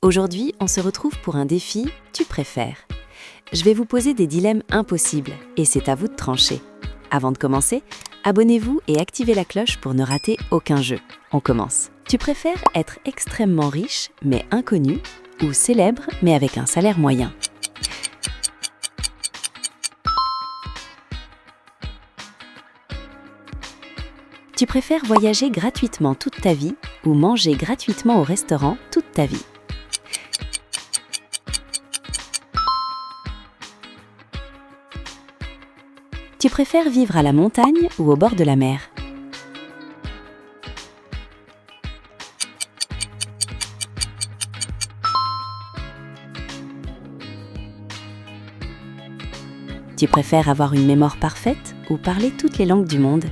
Aujourd'hui, on se retrouve pour un défi « Tu préfères ». Je vais vous poser des dilemmes impossibles et c'est à vous de trancher. Avant de commencer, abonnez-vous et activez la cloche pour ne rater aucun jeu. On commence. Tu préfères être extrêmement riche mais inconnu ou célèbre mais avec un salaire moyen? Tu préfères voyager gratuitement toute ta vie ou manger gratuitement au restaurant toute ta vie? Tu préfères vivre à la montagne ou au bord de la mer? Tu préfères avoir une mémoire parfaite ou parler toutes les langues du monde?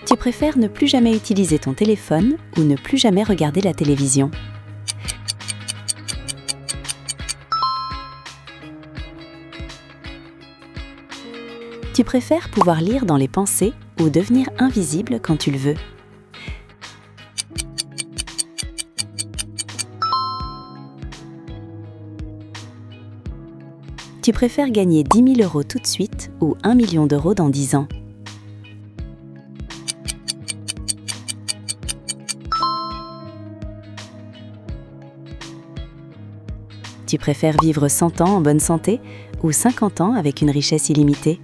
Tu préfères ne plus jamais utiliser ton téléphone ou ne plus jamais regarder la télévision? Tu préfères pouvoir lire dans les pensées ou devenir invisible quand tu le veux? Tu préfères gagner 10 000 € tout de suite ou 1 million d'euros dans 10 ans? Tu préfères vivre 100 ans en bonne santé ou 50 ans avec une richesse illimitée?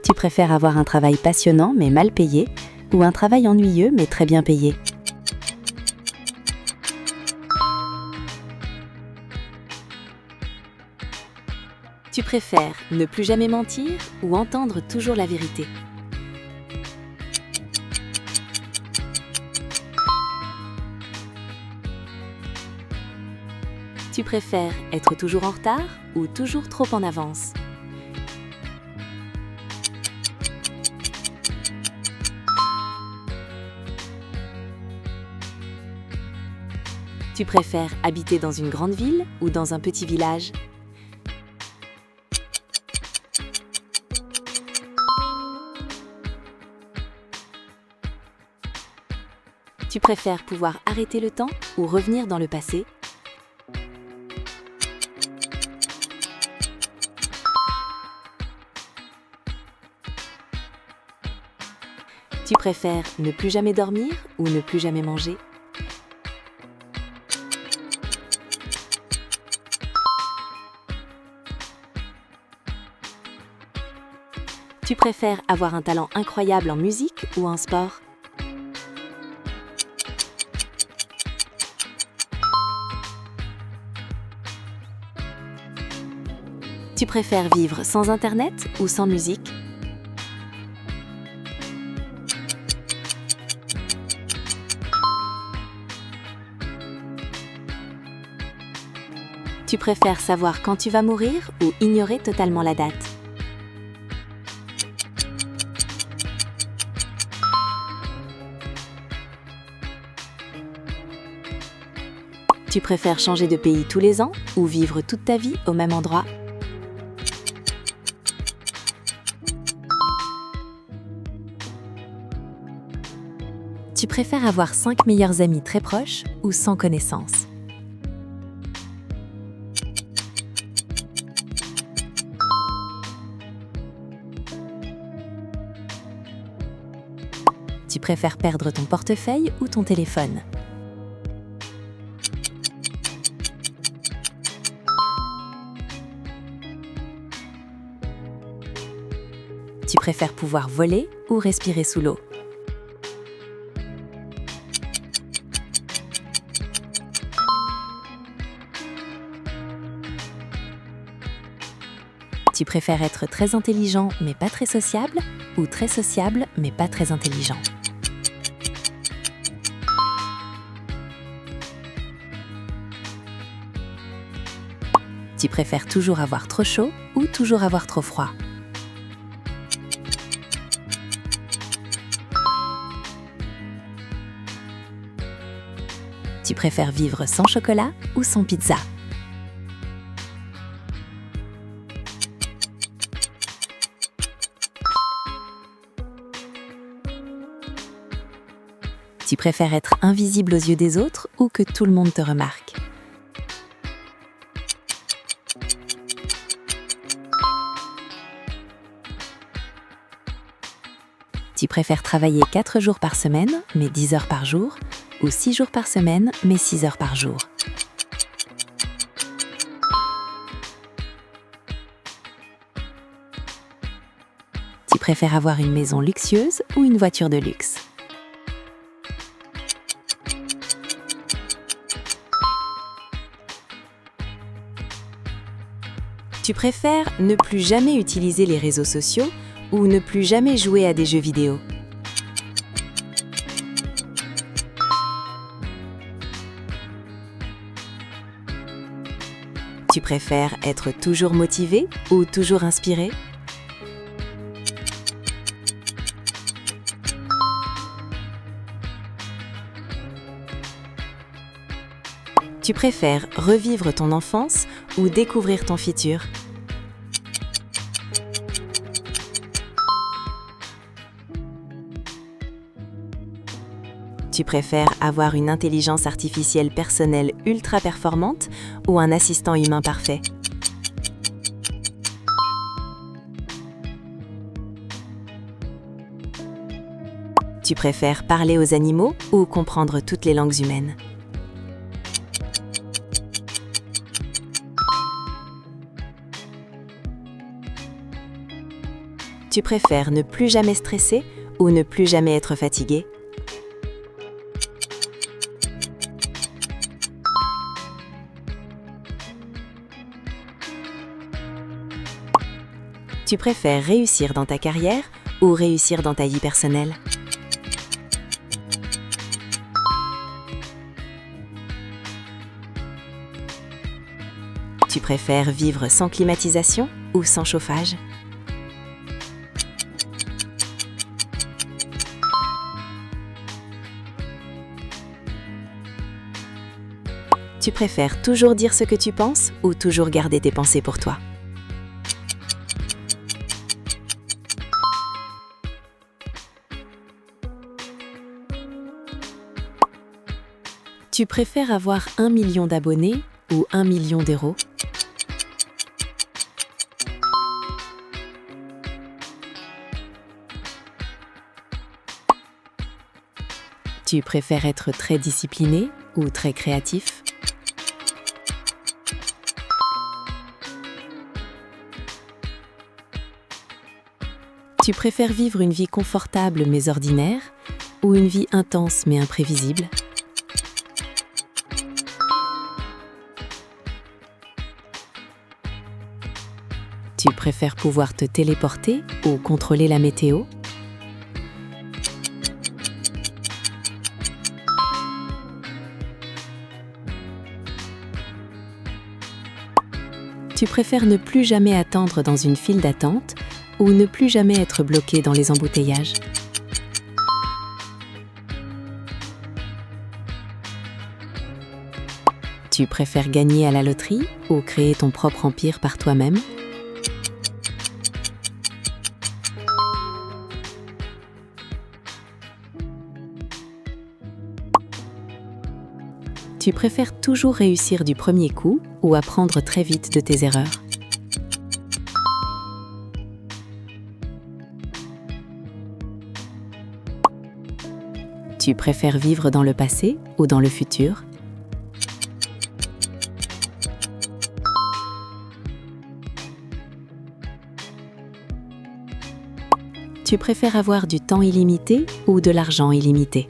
Tu préfères avoir un travail passionnant mais mal payé ou un travail ennuyeux mais très bien payé? Tu préfères ne plus jamais mentir ou entendre toujours la vérité? Tu préfères être toujours en retard ou toujours trop en avance? Tu préfères habiter dans une grande ville ou dans un petit village? Tu préfères pouvoir arrêter le temps ou revenir dans le passé? Tu préfères ne plus jamais dormir ou ne plus jamais manger? Tu préfères avoir un talent incroyable en musique ou en sport? Tu préfères vivre sans Internet ou sans musique? Tu préfères savoir quand tu vas mourir ou ignorer totalement la date? Tu préfères changer de pays tous les ans ou vivre toute ta vie au même endroit? Tu préfères avoir 5 meilleurs amis très proches ou sans connaissances? Tu préfères perdre ton portefeuille ou ton téléphone? Tu préfères pouvoir voler ou respirer sous l'eau? Tu préfères être très intelligent mais pas très sociable ou très sociable mais pas très intelligent? Tu préfères toujours avoir trop chaud ou toujours avoir trop froid? Tu préfères vivre sans chocolat ou sans pizza? Tu préfères être invisible aux yeux des autres ou que tout le monde te remarque? Tu préfères travailler 4 jours par semaine, mais 10 heures par jour, ou 6 jours par semaine, mais 6 heures par jour? Tu préfères avoir une maison luxueuse ou une voiture de luxe? Tu préfères ne plus jamais utiliser les réseaux sociaux ou ne plus jamais jouer à des jeux vidéo? Tu préfères être toujours motivé ou toujours inspiré? Tu préfères revivre ton enfance ou découvrir ton futur? Tu préfères avoir une intelligence artificielle personnelle ultra performante ou un assistant humain parfait? Tu préfères parler aux animaux ou comprendre toutes les langues humaines? Tu préfères ne plus jamais stresser ou ne plus jamais être fatigué? Tu préfères réussir dans ta carrière ou réussir dans ta vie personnelle? Tu préfères vivre sans climatisation ou sans chauffage? Tu préfères toujours dire ce que tu penses ou toujours garder tes pensées pour toi? Tu préfères avoir 1 million d'abonnés ou 1 million d'euros? Tu préfères être très discipliné ou très créatif? Tu préfères vivre une vie confortable mais ordinaire ou une vie intense mais imprévisible? Tu préfères pouvoir te téléporter ou contrôler la météo? Tu préfères ne plus jamais attendre dans une file d'attente ou ne plus jamais être bloqué dans les embouteillages? Tu préfères gagner à la loterie ou créer ton propre empire par toi-même? Tu préfères toujours réussir du premier coup ou apprendre très vite de tes erreurs? Tu préfères vivre dans le passé ou dans le futur? Tu préfères avoir du temps illimité ou de l'argent illimité?